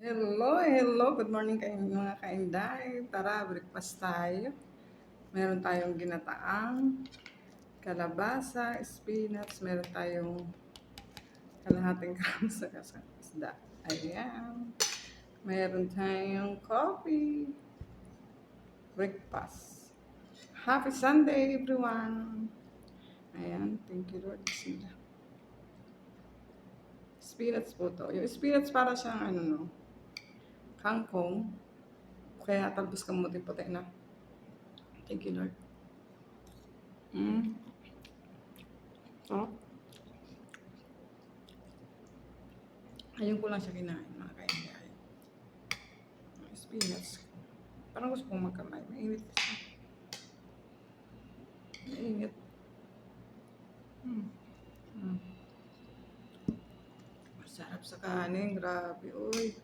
Hello, hello. Good morning kayo mga kainday. Tara, breakfast tayo. Meron tayong ginataang kalabasa, spinach, meron tayong kalahating grams sa isda. Ayan. Meron tayong coffee. Breakfast. Happy Sunday, everyone. Ayan, thank you Lord. Bismillah. Spinach po to. Yung spinach para siyang kangkong. Kaya talbos kamuting puti na. Thank you Lord. Oh. Ayun ko lang siya kinain, mga kaingay. Spinach. Parang gusto kong magkamay. Mainit kasi. Mainit. Masarap sa kanin. Grabe. Uy.